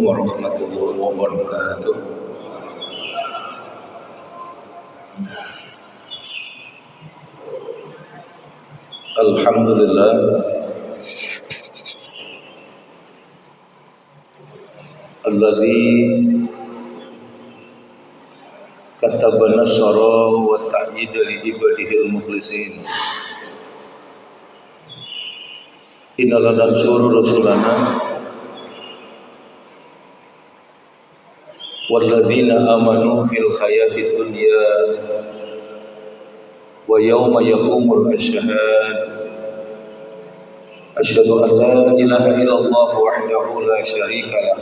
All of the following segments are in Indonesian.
warahmatullahi wabarakatuh. Alhamdulillah alladzi kataba nasara wa ta'yida li ibadihil mukhlisin. Inna lanansuru rusulana walladzina amanu fil hayatid dunya wa yawma yaqumul ashhad. Asyhadu an la ilaha illallah wahdahu la syarika lah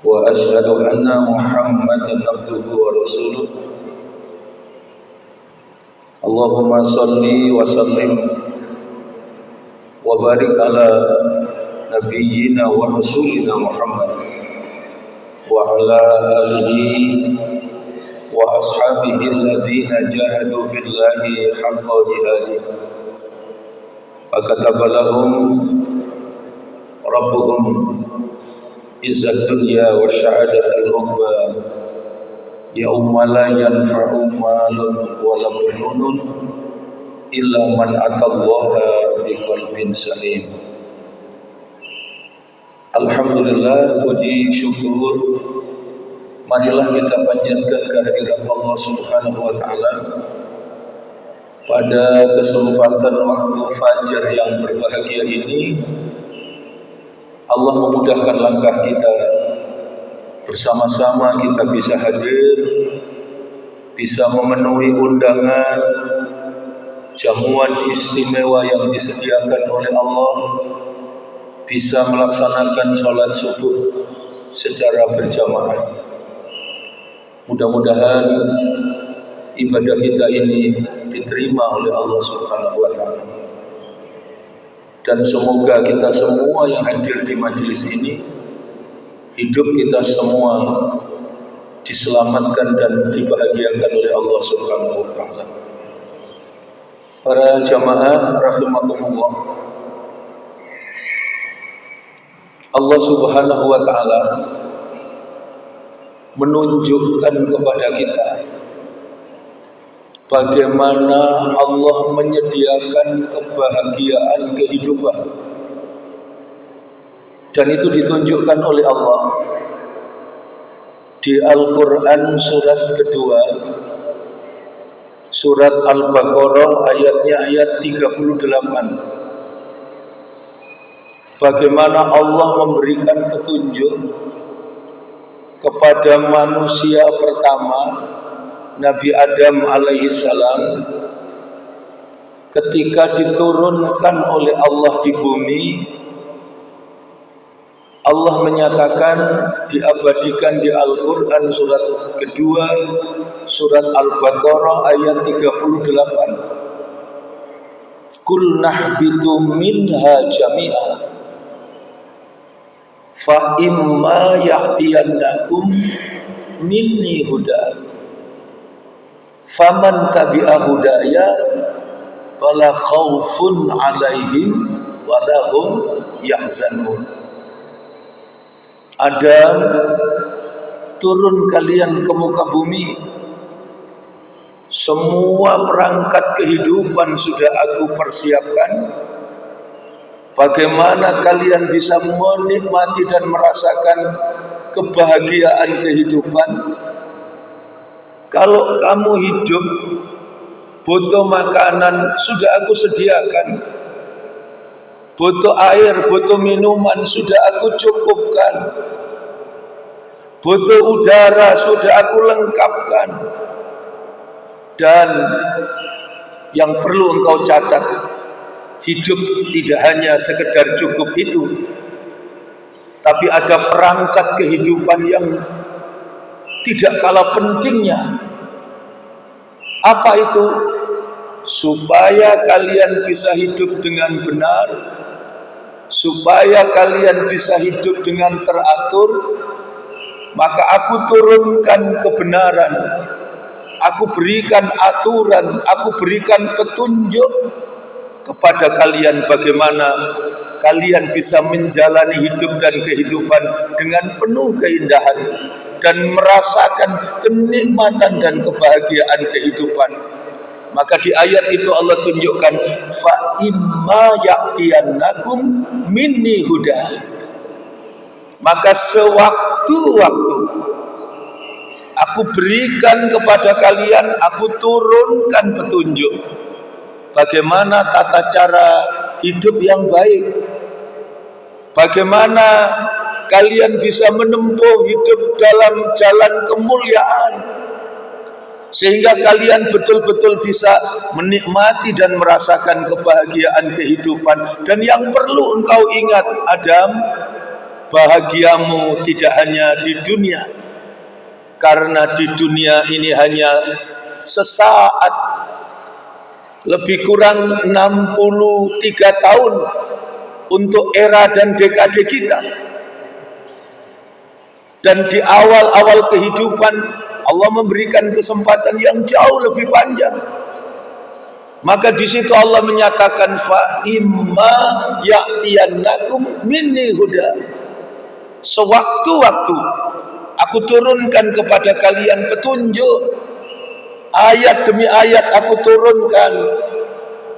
wa asyhadu anna Muhammadan abduhu wa rasuluh. Allahumma shalli wa sallim wa barik ala nabiyyina wa rasulina Muhammad wa ala alihi wa ashabihi alladhina jahadu fillahi haqqa jihadih fakataba lahum rabbuhum izzat dunya wa syahadatul ukhra yaumma la yanfa'u malun wa la banun illa man atallaha biqalbin salim. Alhamdulillah, puji syukur marilah kita panjatkan kehadirat Allah Subhanahu wa taala pada kesempatan waktu fajar yang berbahagia ini. Allah memudahkan langkah kita, bersama-sama kita bisa hadir, bisa memenuhi undangan jamuan istimewa yang disediakan oleh Allah, bisa melaksanakan sholat subuh secara berjamaah. Mudah-mudahan ibadah kita ini diterima oleh Allah Subhanahu wa taala. Dan semoga kita semua yang hadir di majelis ini, hidup kita semua diselamatkan dan dibahagiakan oleh Allah Subhanahu wa taala. Para jamaah rahimakumullah, Allah Subhanahu wa taala menunjukkan kepada kita bagaimana Allah menyediakan kebahagiaan kehidupan, dan itu ditunjukkan oleh Allah di Al-Quran surat kedua, surat Al-Baqarah ayatnya ayat 38. Bagaimana Allah memberikan petunjuk kepada manusia pertama, Nabi Adam alaihissalam, ketika diturunkan oleh Allah di bumi. Allah menyatakan, diabadikan di Al-Quran surat kedua, surat Al-Baqarah ayat 38. Kul nahbitu minha jami'a fa imma ya'tiyannakum minni huda faman tabi'a hudaya fala khaufun 'alaihim wa lahum yahzanun. Adam, turun kalian ke muka bumi. Semua perangkat kehidupan sudah aku persiapkan. Bagaimana kalian bisa menikmati dan merasakan kebahagiaan kehidupan? Kalau kamu hidup butuh makanan, sudah aku sediakan. Butuh air, butuh minuman, sudah aku cukupkan. Butuh udara, sudah aku lengkapkan. Dan yang perlu engkau catat, hidup tidak hanya sekedar cukup itu, tapi ada perangkat kehidupan yang tidak kalah pentingnya. Apa itu? Supaya kalian bisa hidup dengan benar, supaya kalian bisa hidup dengan teratur, maka aku turunkan kebenaran, aku berikan aturan, aku berikan petunjuk kepada kalian bagaimana kalian bisa menjalani hidup dan kehidupan dengan penuh keindahan dan merasakan kenikmatan dan kebahagiaan kehidupan. Maka di ayat itu Allah tunjukkan, fa imma ya'tiyannakum minni huda. Maka sewaktu-waktu aku berikan kepada kalian, aku turunkan petunjuk bagaimana tata cara hidup yang baik, bagaimana kalian bisa menempuh hidup dalam jalan kemuliaan, sehingga kalian betul-betul bisa menikmati dan merasakan kebahagiaan kehidupan. Dan yang perlu engkau ingat, Adam, bahagiamu tidak hanya di dunia, karena di dunia ini hanya sesaat, lebih kurang 63 tahun untuk era dan dekade kita. Dan di awal-awal kehidupan Allah memberikan kesempatan yang jauh lebih panjang. Maka di situ Allah menyatakan, fa imma ya'tiyannakum minni huda. Sewaktu-waktu aku turunkan kepada kalian petunjuk, ayat demi ayat aku turunkan,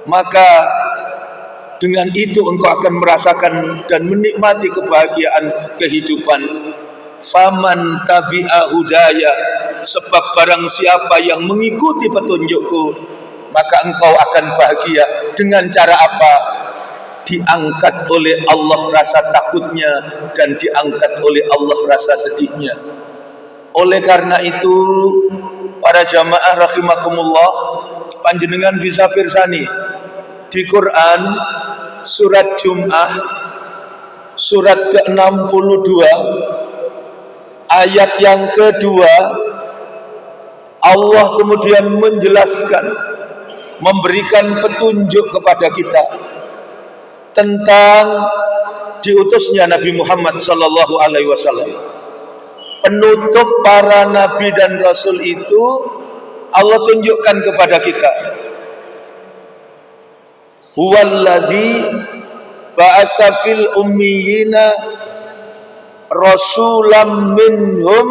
maka dengan itu engkau akan merasakan dan menikmati kebahagiaan kehidupan. Faman tabi'a hudaya, sebab barang siapa yang mengikuti petunjukku, maka engkau akan bahagia. Dengan cara apa? Diangkat oleh Allah rasa takutnya dan diangkat oleh Allah rasa sedihnya. Oleh karena itu, para jamaah rahimakumullah, panjenengan bisa pirsani di Quran surat Jum'ah surat ke-62 ayat yang kedua, Allah kemudian menjelaskan, memberikan petunjuk kepada kita tentang diutusnya Nabi Muhammad sallallahu alaihi wasallam. Penutup para nabi dan rasul itu Allah tunjukkan kepada kita. Huwallazi ba'asa fil ummiyina rasulam minhum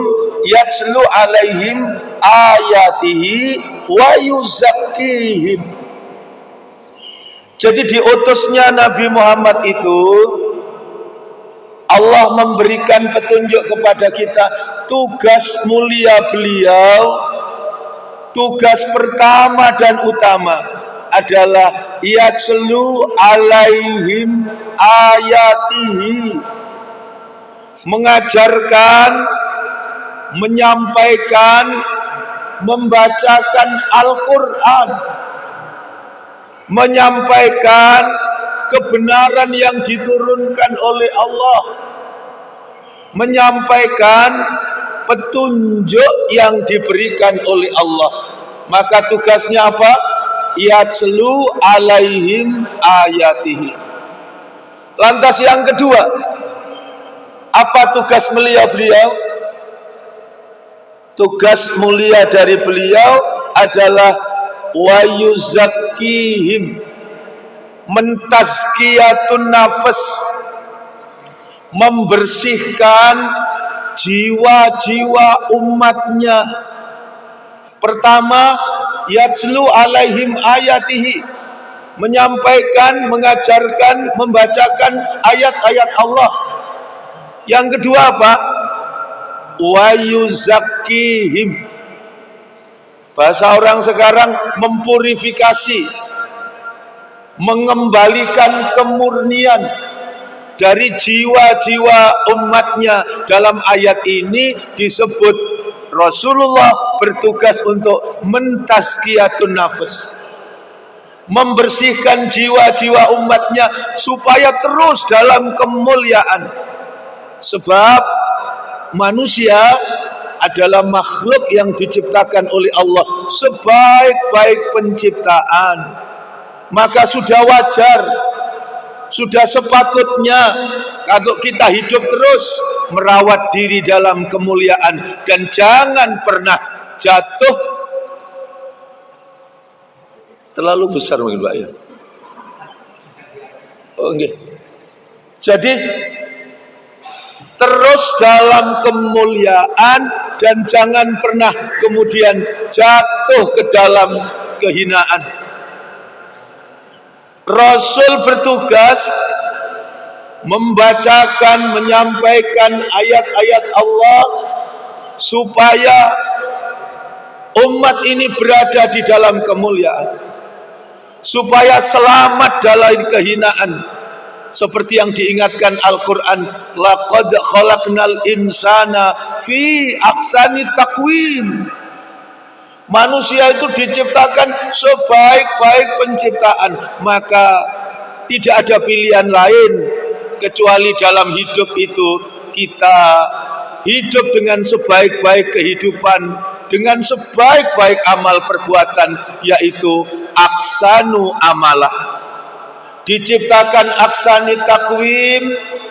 yatslu alaihim ayatihi wa yuzakkihim. Jadi diutusnya Nabi Muhammad itu Allah memberikan petunjuk kepada kita. Tugas mulia beliau, tugas pertama dan utama adalah yatslu alaihim ayatihi, mengajarkan, menyampaikan, membacakan Al-Quran, menyampaikan kebenaran yang diturunkan oleh Allah, menyampaikan petunjuk yang diberikan oleh Allah. Maka tugasnya apa? Yatslu alaihim ayatihi. Lantas yang kedua, apa tugas mulia beliau? Tugas mulia dari beliau adalah wa yuzakkihim, mentazkiyatun nafas, membersihkan jiwa-jiwa umatnya. Pertama, yatslu alaihim ayatihi, menyampaikan, mengajarkan, membacakan ayat-ayat Allah. Yang kedua apa? Wa yuzakkihim, bahasa orang sekarang mempurifikasi, mengembalikan kemurnian dari jiwa-jiwa umatnya. Dalam ayat ini disebut Rasulullah bertugas untuk mentazkiyatun nafas, membersihkan jiwa-jiwa umatnya supaya terus dalam kemuliaan. Sebab manusia adalah makhluk yang diciptakan oleh Allah sebaik-baik penciptaan. Maka sudah wajar, sudah sepatutnya kalau kita hidup terus merawat diri dalam kemuliaan dan jangan pernah jatuh. Terlalu besar mungkin Pak ya. Oh nggih. Jadi terus dalam kemuliaan dan jangan pernah kemudian jatuh ke dalam kehinaan. Rasul bertugas membacakan, menyampaikan ayat-ayat Allah supaya umat ini berada di dalam kemuliaan, supaya selamat dari kehinaan. Seperti yang diingatkan Al-Quran, laqad khalaqnal insana fi ahsani taqwim. Manusia itu diciptakan sebaik-baik penciptaan, maka tidak ada pilihan lain kecuali dalam hidup itu kita hidup dengan sebaik-baik kehidupan, dengan sebaik-baik amal perbuatan, yaitu ahsanu amalah. Diciptakan ahsani takwim,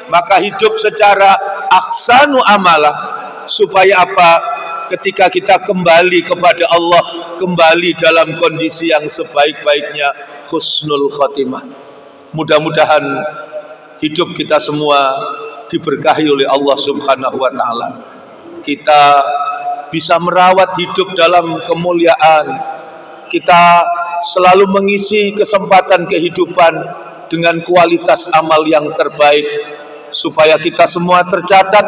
maka hidup secara ahsanu amalah. Supaya apa? Ketika kita kembali kepada Allah, kembali dalam kondisi yang sebaik-baiknya, husnul khotimah. Mudah-mudahan hidup kita semua diberkahi oleh Allah Subhanahu wa ta'ala. Kita bisa merawat hidup dalam kemuliaan. Kita selalu mengisi kesempatan kehidupan dengan kualitas amal yang terbaik, supaya kita semua tercatat,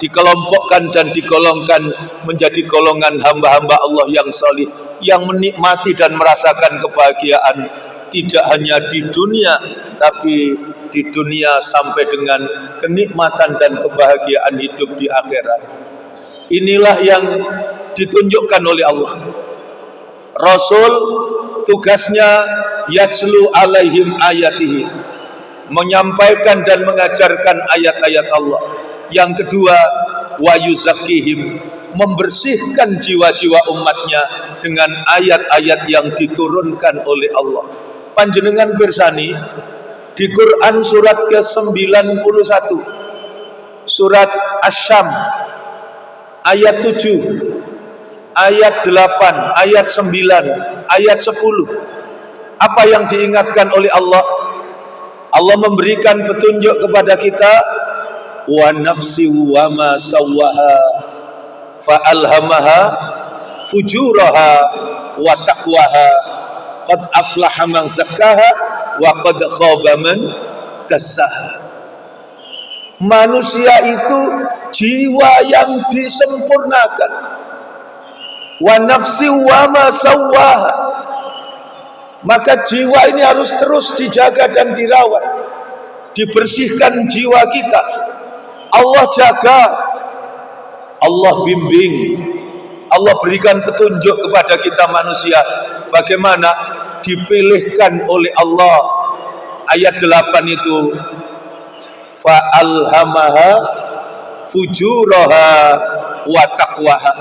dikelompokkan dan digolongkan menjadi golongan hamba-hamba Allah yang salih, yang menikmati dan merasakan kebahagiaan tidak hanya di dunia, tapi di dunia sampai dengan kenikmatan dan kebahagiaan hidup di akhirat. Inilah yang ditunjukkan oleh Allah. Rasul tugasnya yatslu alaihim ayatihi, menyampaikan dan mengajarkan ayat-ayat Allah. Yang kedua, wa yuzakkihim, membersihkan jiwa-jiwa umatnya dengan ayat-ayat yang diturunkan oleh Allah. Panjenengan bersani di Quran surat ke-91, surat Asy-Syam ayat 7, ayat 8, ayat 9, ayat 10. Apa yang diingatkan oleh Allah? Allah memberikan petunjuk kepada kita, wa nafsi wa ma sawwaha fa alhamaha fujuraha wa taqwaha qad aflaha man zakkaha wa qad khaba man dassaha. Manusia itu jiwa yang disempurnakan. Wa nafsi wa ma sawwaha, maka jiwa ini harus terus dijaga dan dirawat, dibersihkan jiwa kita. Allah jaga, Allah bimbing, Allah berikan petunjuk kepada kita manusia bagaimana dipilihkan oleh Allah. Ayat 8 itu, fa alhamaha fujuraha wa taqwaha,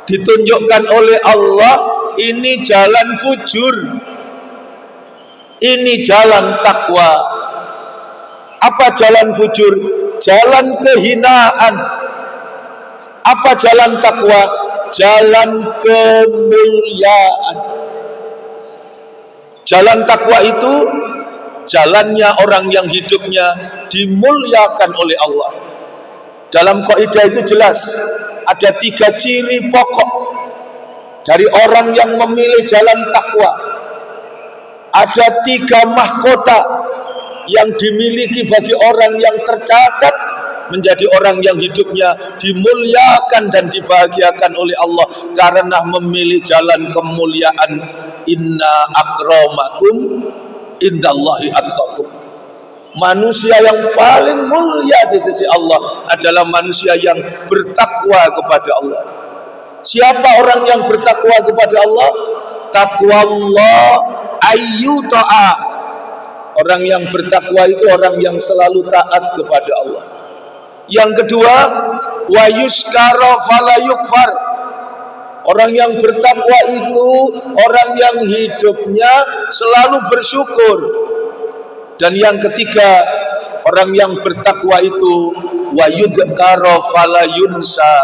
ditunjukkan oleh Allah ini jalan fujur, ini jalan takwa. Apa jalan fujur? Jalan kehinaan. Apa jalan takwa? Jalan kemuliaan. Jalan takwa itu jalannya orang yang hidupnya dimuliakan oleh Allah. Dalam kaidah itu jelas ada 3 ciri pokok dari orang yang memilih jalan takwa. Ada 3 mahkota yang dimiliki bagi orang yang tercatat menjadi orang yang hidupnya dimuliakan dan dibahagiakan oleh Allah karena memilih jalan kemuliaan. Inna akramakum indallahi atqakum. Manusia yang paling mulia di sisi Allah adalah manusia yang bertakwa kepada Allah. Siapa orang yang bertakwa kepada Allah? Taqwallah ayyuta'a. Orang yang bertakwa itu orang yang selalu taat kepada Allah. Yang kedua, wa yuskara fala yukfar. Orang yang bertakwa itu orang yang hidupnya selalu bersyukur. Dan yang ketiga, orang yang bertakwa itu wa yudkara fala yunsa.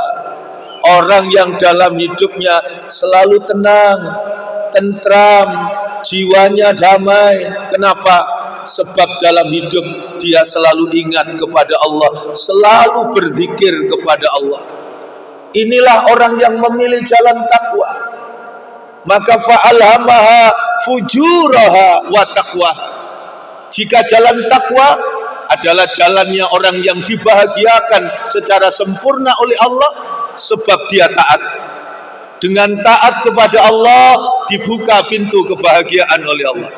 Orang yang dalam hidupnya selalu tenang, tentram, jiwanya damai. Kenapa? sebab dalam hidup dia selalu ingat kepada Allah, selalu berzikir kepada Allah. Inilah orang yang memilih jalan takwa. Maka fa'alhamaha fujuraha wa taqwa. Jika jalan takwa adalah jalannya orang yang dibahagiakan secara sempurna oleh Allah, sebab dia taat. Dengan taat kepada Allah dibuka pintu kebahagiaan oleh Allah.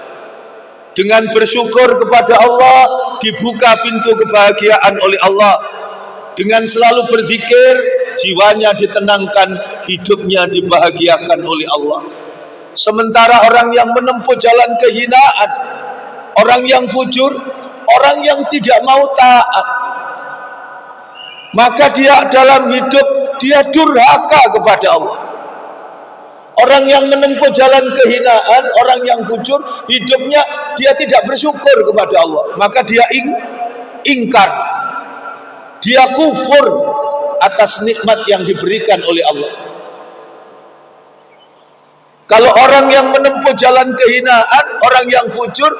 Dengan bersyukur kepada Allah dibuka pintu kebahagiaan oleh Allah. Dengan selalu berzikir, jiwanya ditenangkan, hidupnya dibahagiakan oleh Allah. Sementara orang yang menempuh jalan kehinaan, orang yang fujur, orang yang tidak mau taat, maka dia dalam hidup dia durhaka kepada Allah. Orang yang menempuh jalan kehinaan, orang yang fujur, hidupnya dia tidak bersyukur kepada Allah, maka dia ingkar, dia kufur atas nikmat yang diberikan oleh Allah. Kalau orang yang menempuh jalan kehinaan, orang yang fujur,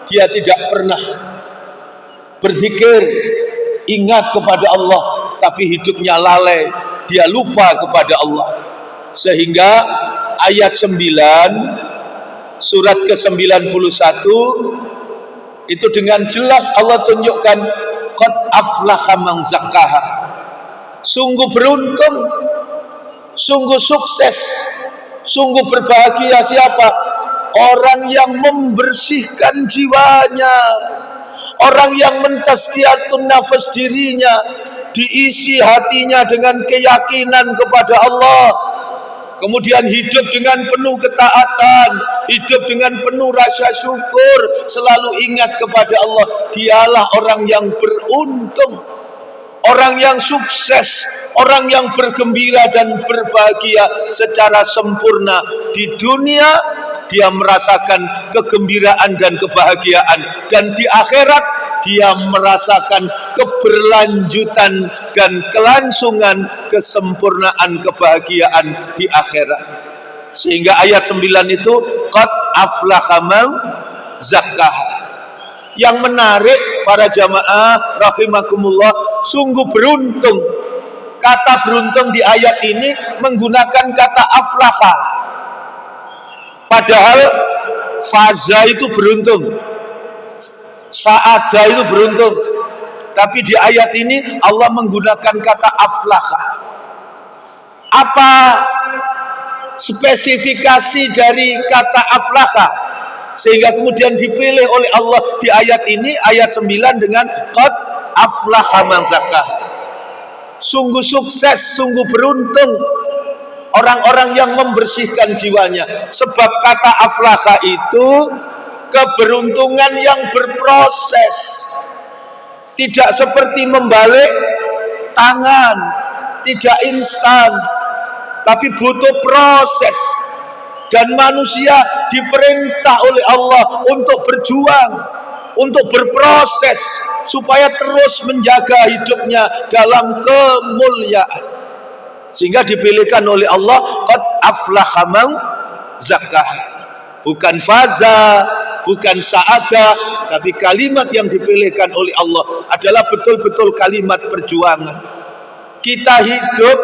dia tidak pernah berzikir, ingat kepada Allah, tapi hidupnya lalai, dia lupa kepada Allah. Sehingga ayat 9 surat ke-91 itu dengan jelas Allah tunjukkan qad aflaha man zakkaha. Sungguh beruntung, sungguh sukses, sungguh berbahagia siapa? Orang yang membersihkan jiwanya, orang yang mentazkiyatun nafas dirinya, diisi hatinya dengan keyakinan kepada Allah, kemudian hidup dengan penuh ketaatan, hidup dengan penuh rasa syukur, selalu ingat kepada Allah. Dialah orang yang beruntung, orang yang sukses, orang yang bergembira dan berbahagia secara sempurna. Di dunia dia merasakan kegembiraan dan kebahagiaan, dan di akhirat dia merasakan keberlanjutan dan kelangsungan kesempurnaan kebahagiaan di akhirat. Sehingga ayat 9 itu qad aflaha man zakkaha. Yang menarik para jamaah rahimakumullah, sungguh beruntung. Kata beruntung di ayat ini menggunakan kata aflaha. Padahal faza itu beruntung, sa'ada itu beruntung, tapi di ayat ini Allah menggunakan kata aflaha. Apa spesifikasi dari kata aflaha sehingga kemudian dipilih oleh Allah di ayat ini, ayat 9 dengan qad aflaha man zakkaha? Sungguh sukses, sungguh beruntung orang-orang yang membersihkan jiwanya. Sebab kata aflaha itu keberuntungan yang berproses, tidak seperti membalik tangan, tidak instan, tapi butuh proses. Dan manusia diperintah oleh Allah untuk berjuang, untuk berproses, supaya terus menjaga hidupnya dalam kemuliaan. Sehingga dipilihkan oleh Allah qad aflaha man zakkaha. Bukan faza, bukan sa'ada, tapi kalimat yang dipilihkan oleh Allah adalah betul-betul kalimat perjuangan. Kita hidup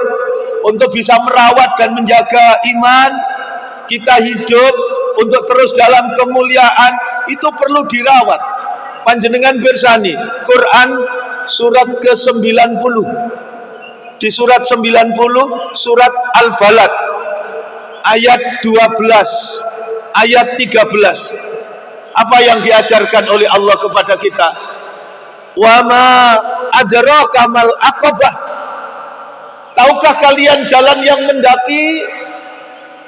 untuk bisa merawat dan menjaga iman, kita hidup untuk terus dalam kemuliaan, itu perlu dirawat. Panjenengan bersani Quran surat ke-90, di surat 90 surat Al-Balad ayat 12, ayat 13. Apa yang diajarkan oleh Allah kepada kita? Wa ma adraka mal aqabah. Tahukah kalian jalan yang mendaki?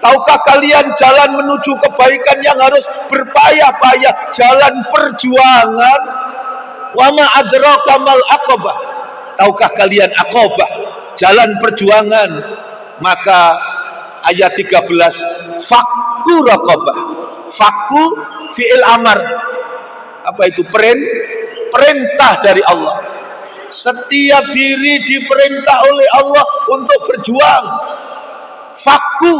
Tahukah kalian jalan menuju kebaikan yang harus berpayah-payah, jalan perjuangan? Wa ma adraka mal aqabah. Tahukah kalian aqabah, jalan perjuangan? Maka ayat 13, fakku raqabah. Fakku fi'il amar. Apa itu? Perintah dari Allah. Setiap diri diperintah oleh Allah untuk berjuang. Fakku,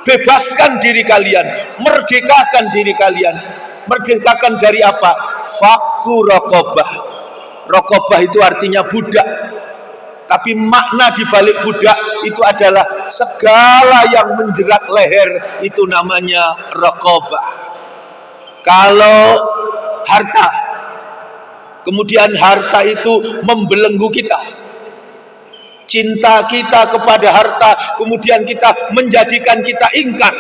bebaskan diri kalian, merdekakan diri kalian. Merdekakan dari apa? Fakku raqabah. Raqabah itu artinya budak. Tapi makna di balik budak itu adalah segala yang menjerat leher, itu namanya raqabah. Kalau harta, kemudian harta itu membelenggu kita, cinta kita kepada harta, kemudian kita menjadikan kita ingkar,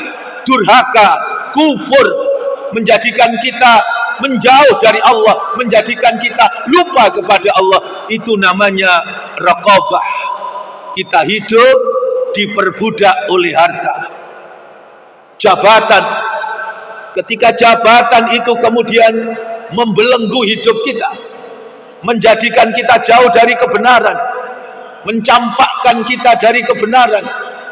durhaka, kufur, menjadikan kita menjauh dari Allah, menjadikan kita lupa kepada Allah, itu namanya raqabah. Kita hidup diperbudak oleh harta. Jabatan, ketika jabatan itu kemudian membelenggu hidup kita, menjadikan kita jauh dari kebenaran, mencampakkan kita dari kebenaran,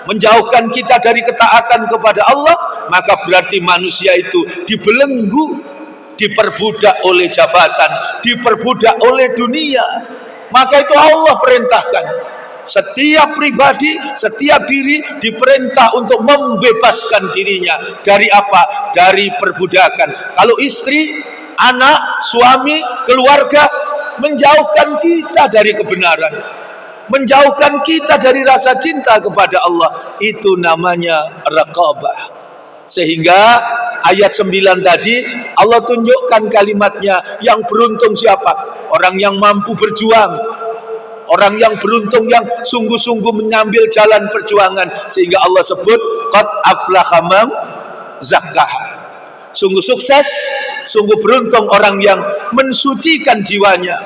menjauhkan kita dari ketaatan kepada Allah, maka berarti manusia itu dibelenggu, diperbudak oleh jabatan, diperbudak oleh dunia. Maka itu Allah perintahkan setiap pribadi, setiap diri diperintah untuk membebaskan dirinya dari apa? Dari perbudakan. Kalau istri, anak, suami, keluarga menjauhkan kita dari kebenaran, menjauhkan kita dari rasa cinta kepada Allah, itu namanya raqabah. Sehingga ayat 9 tadi Allah tunjukkan kalimatnya, yang beruntung siapa? Orang yang mampu berjuang, orang yang beruntung, yang sungguh-sungguh mengambil jalan perjuangan. Sehingga Allah sebut qad aflaha man zakkaha. Sungguh sukses, sungguh beruntung orang yang mensucikan jiwanya,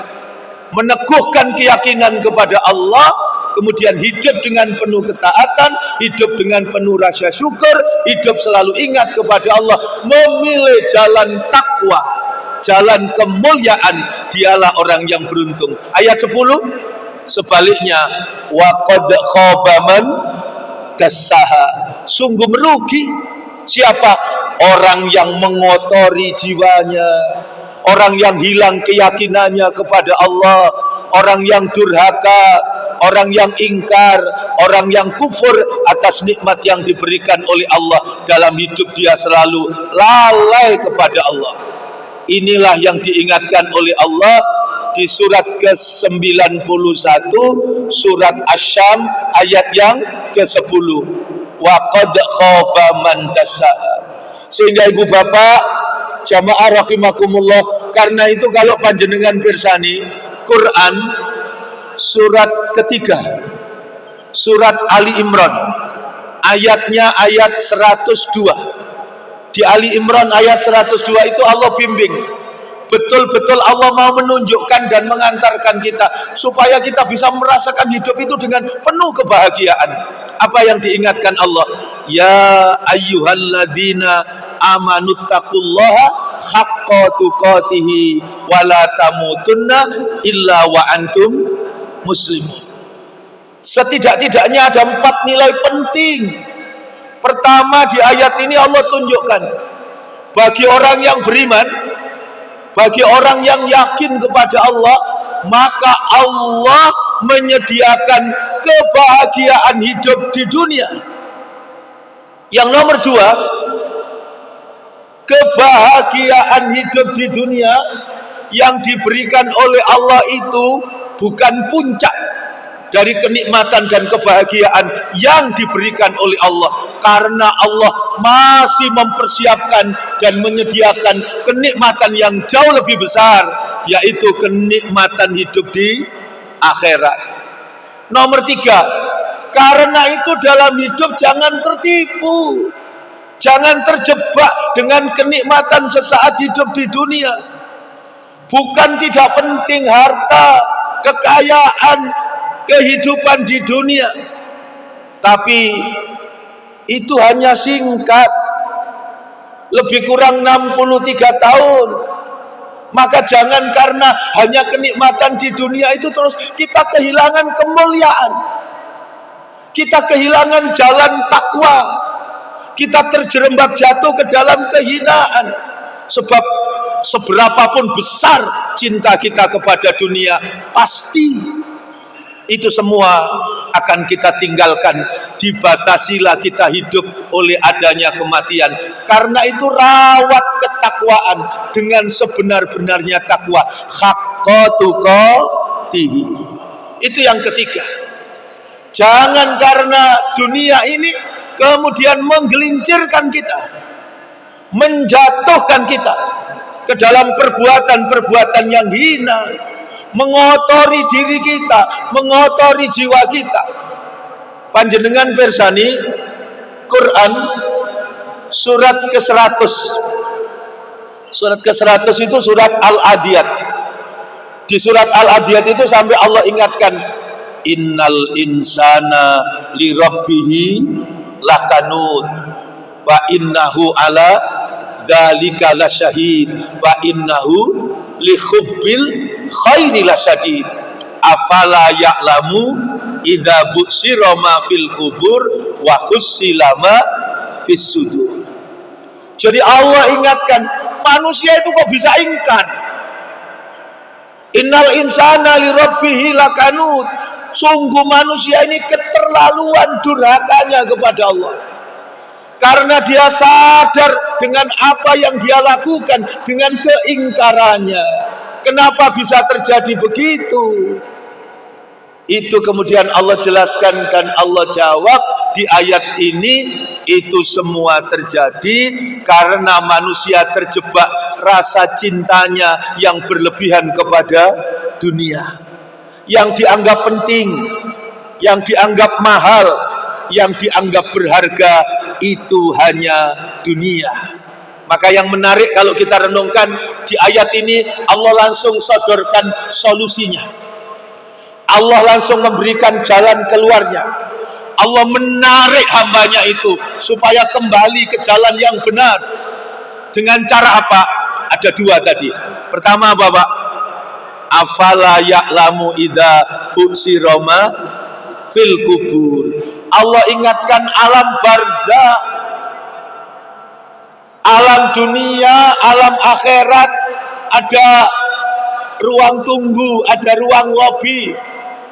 meneguhkan keyakinan kepada Allah, kemudian hidup dengan penuh ketaatan, hidup dengan penuh rasa syukur, hidup selalu ingat kepada Allah, memilih jalan takwa, jalan kemuliaan, dialah orang yang beruntung. Ayat 10, sebaliknya, wa qad khaba man dassaha. Sungguh merugi siapa? Orang yang mengotori jiwanya, orang yang hilang keyakinannya kepada Allah, orang yang durhaka, orang yang ingkar, orang yang kufur atas nikmat yang diberikan oleh Allah. Dalam hidup dia selalu lalai kepada Allah. Inilah yang diingatkan oleh Allah di surat ke-91, surat Asy-Syam, ayat yang ke-10. Wa qad khaba man dassaha. Sehingga ibu bapak, jamaah rahimakumullah, karena itu kalau panjenengan pirsani Quran surat ketiga, surat Ali Imran, ayatnya ayat 102. Di Ali Imran ayat 102 itu Allah bimbing, betul-betul Allah mau menunjukkan dan mengantarkan kita supaya kita bisa merasakan hidup itu dengan penuh kebahagiaan. Apa yang diingatkan Allah? Ya ayyuhalladzina amanuttaqullaha haqqa tuqatihi wa la tamutunna illa wa antum muslimun. Setidak-tidaknya ada 4 nilai penting. Pertama, di ayat ini Allah tunjukkan bagi orang yang beriman, bagi orang yang yakin kepada Allah, maka Allah menyediakan kebahagiaan hidup di dunia. Yang nomor 2, kebahagiaan hidup di dunia yang diberikan oleh Allah itu bukan puncak dari kenikmatan dan kebahagiaan yang diberikan oleh Allah, karena Allah masih mempersiapkan dan menyediakan kenikmatan yang jauh lebih besar, yaitu kenikmatan hidup di akhirat. Nomor 3, karena itu dalam hidup jangan tertipu, jangan terjebak dengan kenikmatan sesaat hidup di dunia. Bukan tidak penting harta, kekayaan, kehidupan di dunia, tapi itu hanya singkat, lebih kurang 63 tahun. Maka jangan karena hanya kenikmatan di dunia itu terus kita kehilangan kemuliaan, kita kehilangan jalan takwa, kita terjerembab jatuh ke dalam kehinaan. Sebab seberapapun besar cinta kita kepada dunia, pasti itu semua akan kita tinggalkan. Dibatasilah kita hidup oleh adanya kematian. Karena itu rawat ketakwaan dengan sebenar-benarnya takwa. Haqqa tuqatihi. Itu yang ketiga. Jangan karena dunia ini kemudian menggelincirkan kita, menjatuhkan kita ke dalam perbuatan-perbuatan yang hina, mengotori diri kita, mengotori jiwa kita. Panjenengan bersani Quran surat ke-100. Surat ke-100 itu surat Al-Adiyat. Di surat Al-Adiyat itu sampai Allah ingatkan, innal insana li rabbihi lakanud wa innahu ala dzalika lasyahid wa innahu li hubbil khairi lasyadid afala ya'lamu idza bu'sira ma fil kubur wa khussila ma fis sudur. Jadi Allah ingatkan, manusia itu kok bisa ingkar. Innal insana li rabbihi lakanud. Sungguh manusia ini keterlaluan durhakanya kepada Allah. Karena dia sadar dengan apa yang dia lakukan, dengan keingkarannya. Kenapa bisa terjadi begitu? Itu kemudian Allah jelaskan dan Allah jawab di ayat ini, itu semua terjadi karena manusia terjebak rasa cintanya yang berlebihan kepada dunia. Yang dianggap penting, yang dianggap mahal, yang dianggap berharga, itu hanya dunia. Maka yang menarik kalau kita renungkan di ayat ini, Allah langsung sodorkan solusinya. Allah langsung memberikan jalan keluarnya. Allah menarik hambanya itu supaya kembali ke jalan yang benar. Dengan cara apa? Ada dua tadi. Pertama apa, Pak? Afala ya'lamu idza bu'sira ma fil kubur. Allah ingatkan alam barzakh, alam dunia, alam akhirat, ada ruang tunggu, ada ruang lobi,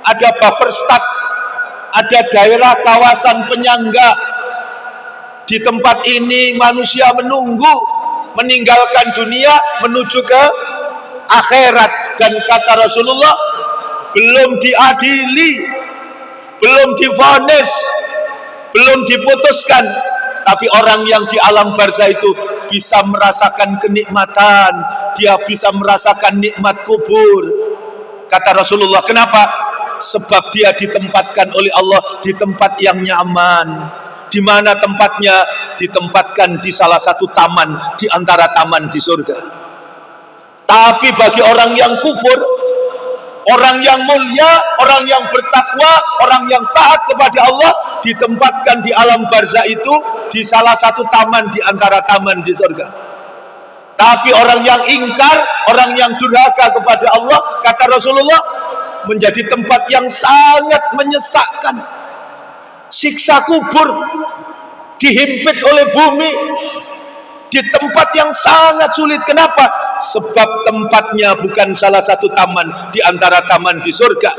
ada buffer stock, ada daerah kawasan penyangga. Di tempat ini manusia menunggu meninggalkan dunia menuju ke akhirat. Dan kata Rasulullah, belum diadili, belum divonis, belum diputuskan, tapi orang yang di alam barzah itu bisa merasakan kenikmatan, dia bisa merasakan nikmat kubur. Kata Rasulullah, kenapa? Sebab dia ditempatkan oleh Allah di tempat yang nyaman. Di mana tempatnya? Ditempatkan di salah satu taman di antara taman di surga. Tapi bagi orang yang kufur, orang yang mulia, orang yang bertakwa, orang yang taat kepada Allah, ditempatkan di alam barzah itu di salah satu taman di antara taman di surga. Tapi orang yang ingkar, orang yang durhaka kepada Allah, kata Rasulullah, menjadi tempat yang sangat menyesakkan. Siksa kubur, dihimpit oleh bumi, di tempat yang sangat sulit. Kenapa? Sebab tempatnya bukan salah satu taman di antara taman di surga.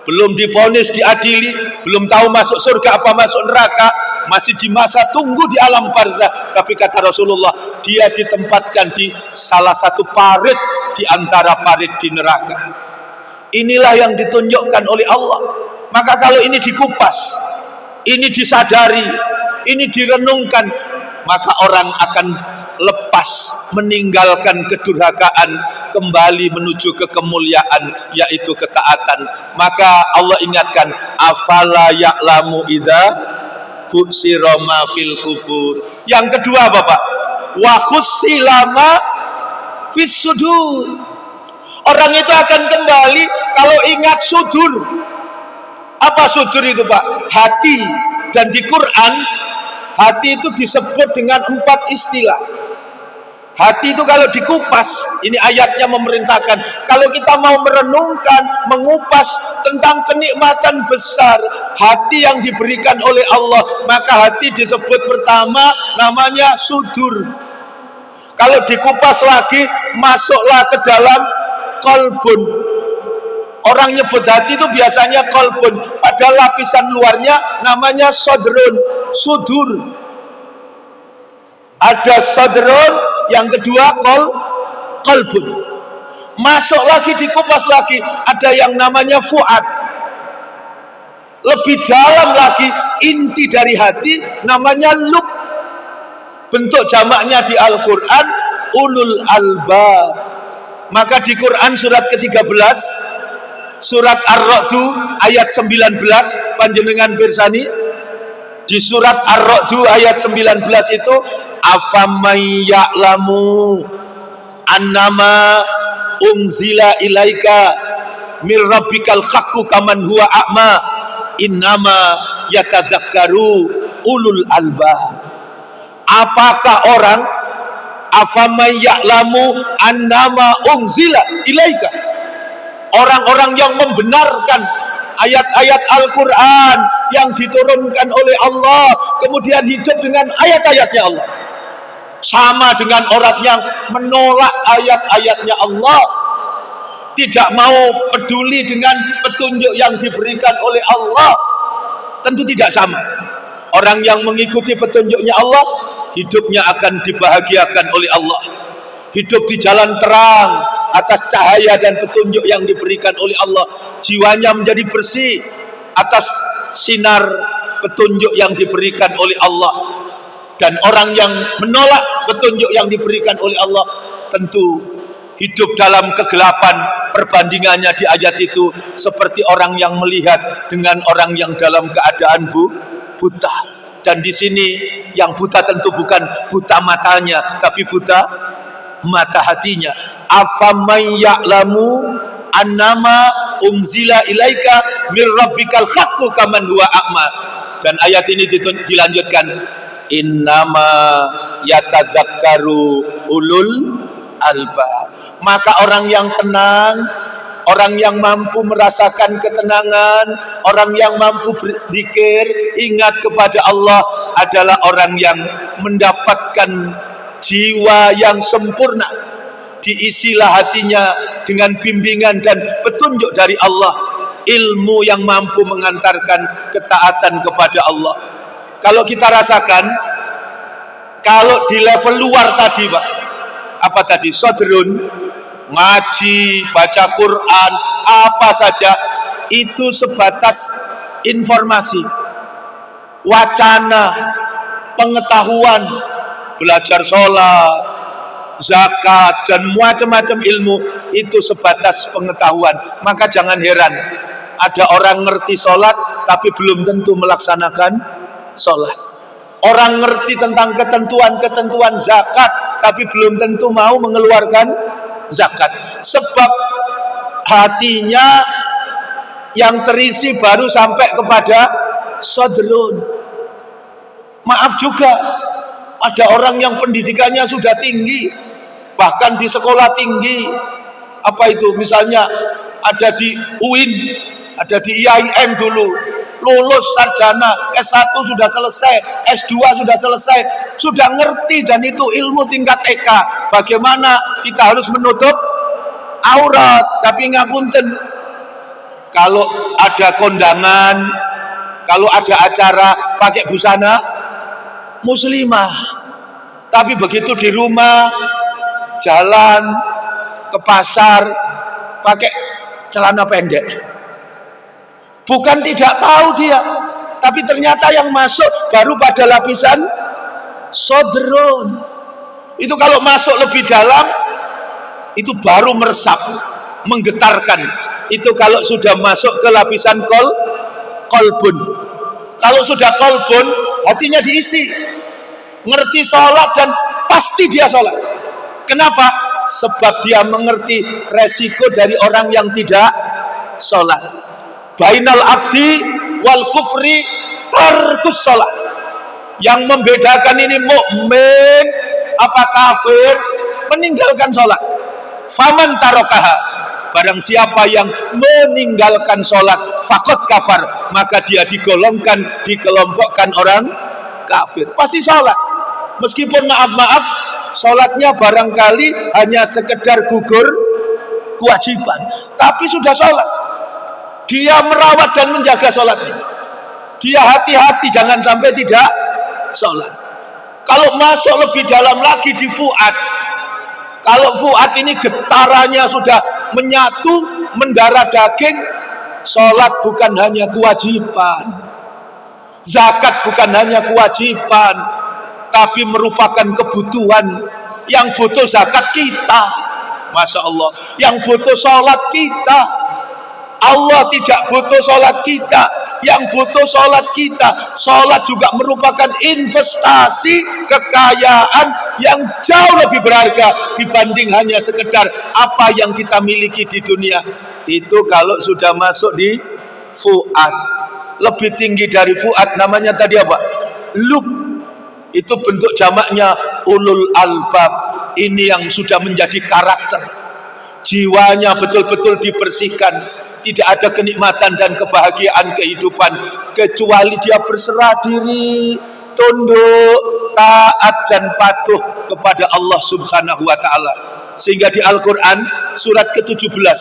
Belum divonis, diadili, belum tahu masuk surga apa masuk neraka, masih di masa tunggu di alam barzah. Tapi kata Rasulullah, dia ditempatkan di salah satu parit di antara parit di neraka. Inilah yang ditunjukkan oleh Allah. Maka kalau ini dikupas, ini disadari, ini direnungkan, maka orang akan lepas, meninggalkan kedurhakaan, kembali menuju ke kemuliaan, yaitu ketaatan. Maka Allah ingatkan, afala ya'lamu idza bu'sira ma fil kubur. Yang kedua, Bapak, wa khussila ma fis sudur. Orang itu akan kembali kalau ingat sudur. Apa sudur itu, Pak? Hati. Dan di Quran, hati itu disebut dengan 4 istilah. Hati itu kalau dikupas, ini ayatnya memerintahkan, kalau kita mau merenungkan, mengupas tentang kenikmatan besar hati yang diberikan oleh Allah, maka hati disebut pertama namanya sudur. Kalau dikupas lagi, masuklah ke dalam qalbun. Orang nyebut hati itu biasanya kolbun, padahal lapisan luarnya namanya sodrun, sudur. Ada sodrun, yang kedua kolbun. Masuk lagi, dikupas lagi, ada yang namanya fuad. Lebih dalam lagi, inti dari hati namanya lub. Bentuk jamaknya di Al-Quran ulul albab. Maka di Quran surat ke-13, surat Ar-Ra'du ayat 19, panjenengan bersani di surat Ar-Ra'du ayat 19 itu, afamay ya'lamu annama unzila ilaika mir rabbikal haqqu kaman huwa a'ma innama yatadzakkaru ulul albab. Apakah orang afamay ya'lamu annama unzila ilaika, orang-orang yang membenarkan ayat-ayat Al-Quran yang diturunkan oleh Allah, kemudian hidup dengan ayat-ayatnya Allah, sama dengan orang yang menolak ayat-ayatnya Allah, tidak mau peduli dengan petunjuk yang diberikan oleh Allah, tentu tidak sama. Orang yang mengikuti petunjuknya Allah, hidupnya akan dibahagiakan oleh Allah, hidup di jalan terang atas cahaya dan petunjuk yang diberikan oleh Allah, jiwanya menjadi bersih atas sinar petunjuk yang diberikan oleh Allah. Dan orang yang menolak petunjuk yang diberikan oleh Allah tentu hidup dalam kegelapan. Perbandingannya di ayat itu seperti orang yang melihat dengan orang yang dalam keadaan buta. Dan di sini yang buta tentu bukan buta matanya, tapi buta mata hatinya. Afamay ya'lamu annama unzila ilaika mir rabbikal haqqu kaman huwa a'ma. Dan ayat ini dilanjutkan, innama yatadzakkaru ulul albab. Maka orang yang tenang, orang yang mampu merasakan ketenangan, orang yang mampu berzikir, ingat kepada Allah, adalah orang yang mendapatkan jiwa yang sempurna. Diisilah hatinya dengan bimbingan dan petunjuk dari Allah, ilmu yang mampu mengantarkan ketaatan kepada Allah. Kalau kita rasakan, kalau di level luar tadi Pak, apa tadi, sodrun, ngaji, baca Quran, apa saja itu sebatas informasi, wacana, pengetahuan, belajar sholat, zakat, dan macam-macam ilmu itu sebatas pengetahuan. Maka jangan heran ada orang ngerti sholat tapi belum tentu melaksanakan sholat. Orang ngerti tentang ketentuan-ketentuan zakat tapi belum tentu mau mengeluarkan zakat, sebab hatinya yang terisi baru sampai kepada sodrun. Maaf juga, ada orang yang pendidikannya sudah tinggi, bahkan di sekolah tinggi, apa itu misalnya ada di UIN, ada di IAIN dulu, lulus sarjana, S1 sudah selesai, S2 sudah selesai, sudah ngerti, dan itu ilmu tingkat EK. Bagaimana kita harus menutup aurat, tapi ngapunten, kalau ada kondangan, kalau ada acara pakai busana muslimah, tapi begitu di rumah, jalan ke pasar pakai celana pendek. Bukan tidak tahu dia, tapi ternyata yang masuk baru pada lapisan sodron. Itu kalau masuk lebih dalam, itu baru meresap, menggetarkan. Itu kalau sudah masuk ke lapisan kolbun. Kalau sudah kolbun, hatinya diisi, ngerti sholat dan pasti dia sholat. Kenapa? Sebab dia mengerti resiko dari orang yang tidak sholat. Bainal abdi wal kufri tarkus sholat. Yang membedakan ini mukmin apa kafir, meninggalkan sholat. Faman tarokaha, barang siapa yang meninggalkan sholat, fakot kafar, maka dia dikelompokkan orang kafir. Pasti sholat, meskipun maaf-maaf sholatnya barangkali hanya sekedar gugur kewajiban, tapi sudah sholat. Dia merawat dan menjaga sholatnya. Dia hati-hati jangan sampai tidak sholat. Kalau masuk lebih dalam lagi di fuad, kalau fuad ini getarannya sudah menyatu, mendarah daging, sholat bukan hanya kewajiban, zakat bukan hanya kewajiban, tapi merupakan kebutuhan. Yang butuh zakat kita, Masya Allah. Yang butuh sholat kita. Allah tidak butuh sholat kita, yang butuh sholat kita. Sholat juga merupakan investasi kekayaan yang jauh lebih berharga dibanding hanya sekedar apa yang kita miliki di dunia. Itu kalau sudah masuk di fuad. Lebih tinggi dari fuad namanya tadi apa? Lub. Itu bentuk jamaknya ulul albab. Ini yang sudah menjadi karakter. Jiwanya betul-betul dibersihkan. Tidak ada kenikmatan dan kebahagiaan kehidupan kecuali dia berserah diri, tunduk, taat dan patuh kepada Allah Subhanahu wa taala. Sehingga di Al-Qur'an surat ke-17,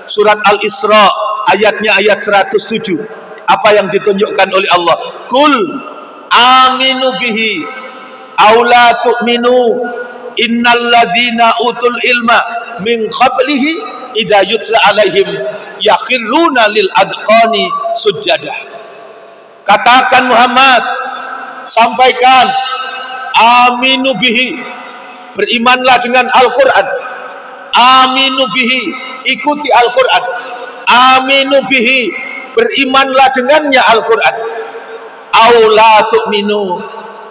surat Al-Isra ayatnya ayat 107, apa yang ditunjukkan oleh Allah? Kul aminu bihi aw la tu'minu innalladzina utul ilma min qablihi idza yutla alaihim yakhiruna lil adqani sujada. Katakan Muhammad, sampaikan, aminu bihi, berimanlah dengan Al-Quran. Aminu bihi, ikuti Al-Quran. Aminu bihi, berimanlah dengannya Al-Quran. Aula tu'minu,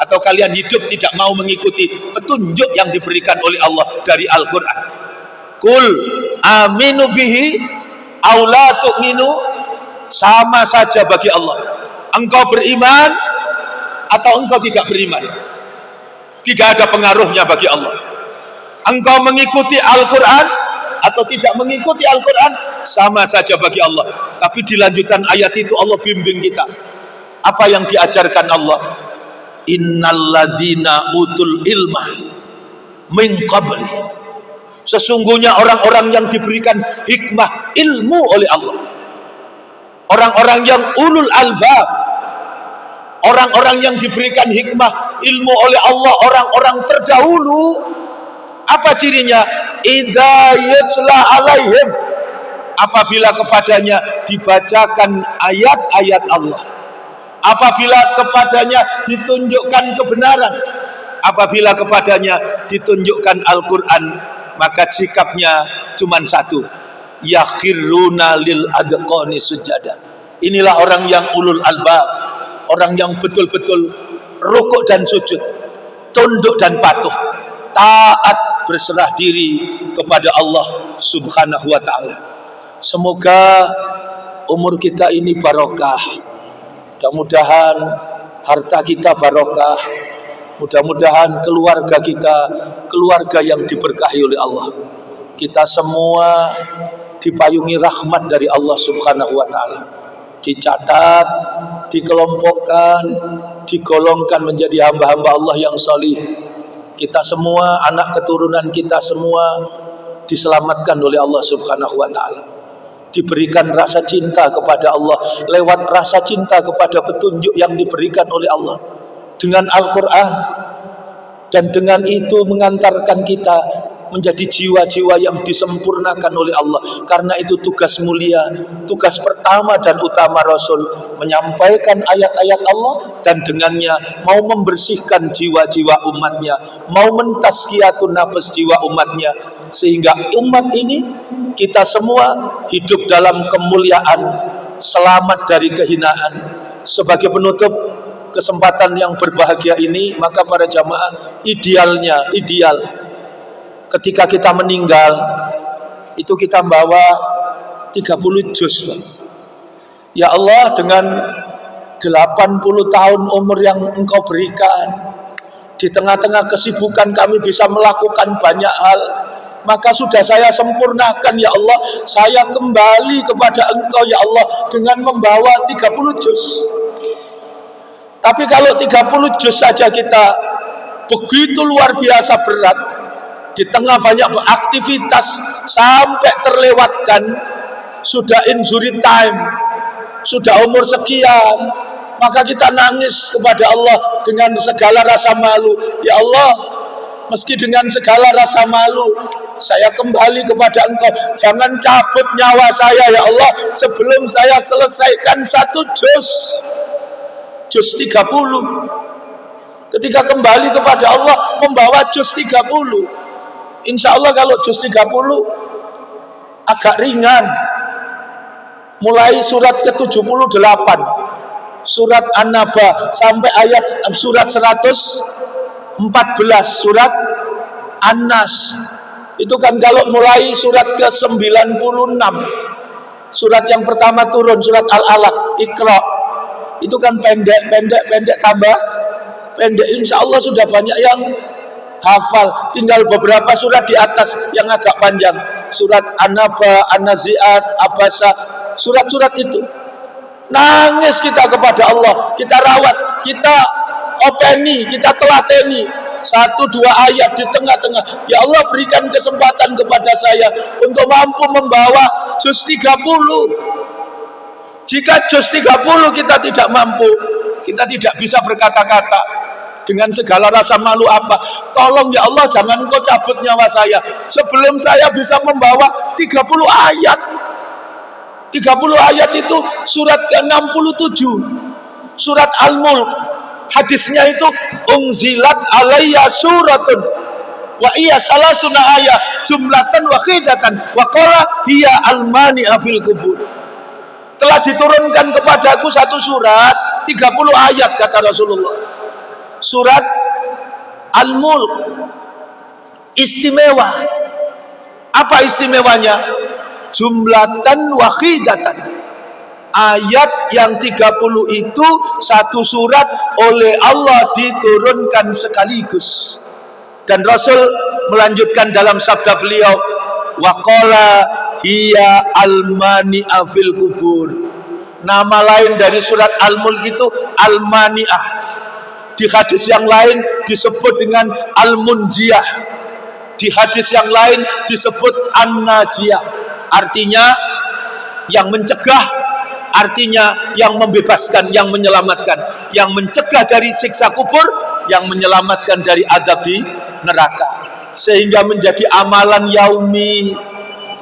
atau kalian hidup tidak mau mengikuti petunjuk yang diberikan oleh Allah dari Al-Quran. Kul aminu bihi aula tu'minu, sama saja bagi Allah. Engkau beriman atau engkau tidak beriman, tidak ada pengaruhnya bagi Allah. Engkau mengikuti Al-Quran atau tidak mengikuti Al-Quran, sama saja bagi Allah. Tapi di lanjutan ayat itu Allah bimbing kita. Apa yang diajarkan Allah? Innalladzina utul ilma min qabli, sesungguhnya orang-orang yang diberikan hikmah ilmu oleh Allah, orang-orang yang ulul albab, orang-orang yang diberikan hikmah ilmu oleh Allah, orang-orang terdahulu. Apa cirinya? Idza yutla alaihim, apabila kepadanya dibacakan ayat-ayat Allah, apabila kepadanya ditunjukkan kebenaran, apabila kepadanya ditunjukkan Al-Quran, maka sikapnya cuma satu, yakhiruna lil adqani sujada. Inilah orang yang ulul albab, orang yang betul-betul rukuk dan sujud, tunduk dan patuh, taat, berserah diri kepada Allah Subhanahu wa ta'ala. Semoga umur kita ini barokah, mudah-mudahan harta kita barokah, mudah-mudahan keluarga kita keluarga yang diberkahi oleh Allah. Kita semua dipayungi rahmat dari Allah Subhanahu wa ta'ala, dicatat, dikelompokkan, digolongkan menjadi hamba-hamba Allah yang salih. Kita semua, anak keturunan kita semua diselamatkan oleh Allah Subhanahu wa ta'ala, diberikan rasa cinta kepada Allah lewat rasa cinta kepada petunjuk yang diberikan oleh Allah dengan Al-Quran, dan dengan itu mengantarkan kita menjadi jiwa-jiwa yang disempurnakan oleh Allah. Karena itu tugas mulia, tugas pertama dan utama Rasul menyampaikan ayat-ayat Allah, dan dengannya mau membersihkan jiwa-jiwa umatnya, mau mentazkiyatun nafas jiwa umatnya, sehingga umat ini, kita semua hidup dalam kemuliaan, selamat dari kehinaan. Sebagai penutup kesempatan yang berbahagia ini, maka para jamaah, ideal ketika kita meninggal itu kita bawa 30 juz. Ya Allah, dengan 80 tahun umur yang Engkau berikan, di tengah-tengah kesibukan kami bisa melakukan banyak hal, maka sudah saya sempurnakan ya Allah, saya kembali kepada Engkau ya Allah dengan membawa 30 juz. Tapi kalau 30 juz saja kita begitu luar biasa berat, di tengah banyak aktivitas sampai terlewatkan, sudah injury time, sudah umur sekian, maka kita nangis kepada Allah dengan segala rasa malu. Ya Allah, meski dengan segala rasa malu, saya kembali kepada Engkau. Jangan cabut nyawa saya ya Allah sebelum saya selesaikan satu juz 30. Ketika kembali kepada Allah membawa juz 30, insya Allah kalau juz 30 agak ringan. Mulai surat ke-78, surat An-Naba sampai surat 114, surat An-Nas. Itu kan kalau mulai surat ke-96, surat yang pertama turun, surat Al-Alaq, Iqra. Itu kan pendek tambah pendek. Insya Allah sudah banyak yang hafal. Tinggal beberapa surat di atas yang agak panjang. Surat An-Naba, An-Nazi'at, Abasa, surat-surat itu. Nangis kita kepada Allah, kita rawat, kita openi, kita telateni. 1-2 ayat di tengah-tengah. Ya Allah, berikan kesempatan kepada saya untuk mampu membawa juz 30. Jika juz 30 kita tidak mampu, kita tidak bisa berkata-kata dengan segala rasa malu apa. Tolong ya Allah, jangan Engkau cabut nyawa saya sebelum saya bisa membawa 30 ayat. 30 ayat itu surat ke-67, surat Al-Mulk. Hadisnya itu unzilat alayya suratun wa iya salasuna ayat jumlatan wa khidatan wa qala hiya almani'a fil kubur. Telah diturunkan kepadaku satu surat 30 ayat, kata Rasulullah. Surat Al-Mulk istimewa. Apa istimewanya? Jumlatan wa khidatan. Ayat yang 30 itu satu surat oleh Allah diturunkan sekaligus. Dan Rasul melanjutkan dalam sabda beliau, waqala hiya almani'a fil kubur. Nama lain dari surat Al-Mulk itu Al-Mani'ah. Di hadis yang lain disebut dengan Al-Munjiyah. Di hadis yang lain disebut An-Najiyah. Artinya yang mencegah, artinya yang membebaskan, yang menyelamatkan, yang mencegah dari siksa kubur, yang menyelamatkan dari azab di neraka. Sehingga menjadi amalan yaumi.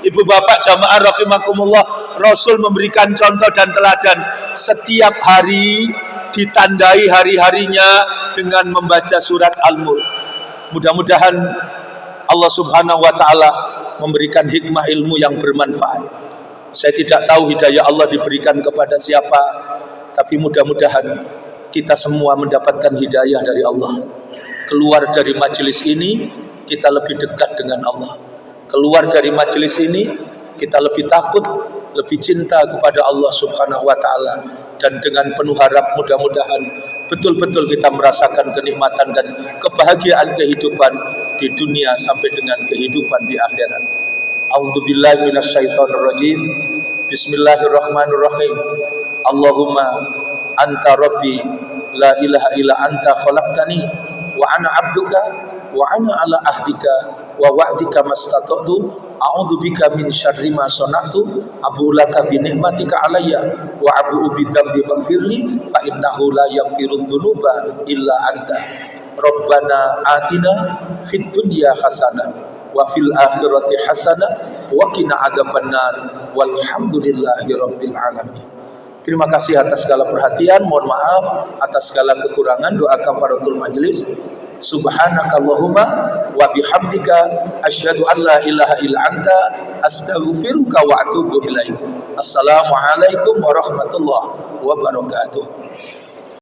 Ibu bapak jamaah rahimakumullah, Rasul memberikan contoh dan teladan. Setiap hari ditandai hari-harinya dengan membaca surat Al-Mulk. Mudah-mudahan Allah subhanahu wa ta'ala memberikan hikmah ilmu yang bermanfaat. Saya tidak tahu hidayah Allah diberikan kepada siapa, tapi mudah-mudahan kita semua mendapatkan hidayah dari Allah. Keluar dari majelis ini, kita lebih dekat dengan Allah. Keluar dari majelis ini, kita lebih takut, lebih cinta kepada Allah subhanahu wa ta'ala. Dan dengan penuh harap mudah-mudahan betul-betul kita merasakan kenikmatan dan kebahagiaan kehidupan di dunia sampai dengan kehidupan di akhirat. A'udzubillahi minasyaitonirrajim. Bismillahirrahmanirrahim. Allahumma anta rabbi la ilaha illa anta khalaqtani wa ana abduka wa ana ala ahdika wa wa'dika mastata'tu a'udzubika min syarri ma sana'tu abu'u laka bi ni'matika alayya wa abu'u bi dzambi faghfirli fa innahu la yaghfirudz dzunuba illa anta. Rabbana atina fid dunya hasanah wa fil akhirati hasanah wa qina adzabannar walhamdulillahi rabbil alamin. Terima kasih atas segala perhatian, mohon maaf atas segala kekurangan. Doa kafaratul majlis. Subhanakallahumma wa bihamdika asyhadu an la ilaha illa anta astaghfiruka wa atubu ilaik. Assalamualaikum warahmatullahi wabarakatuh.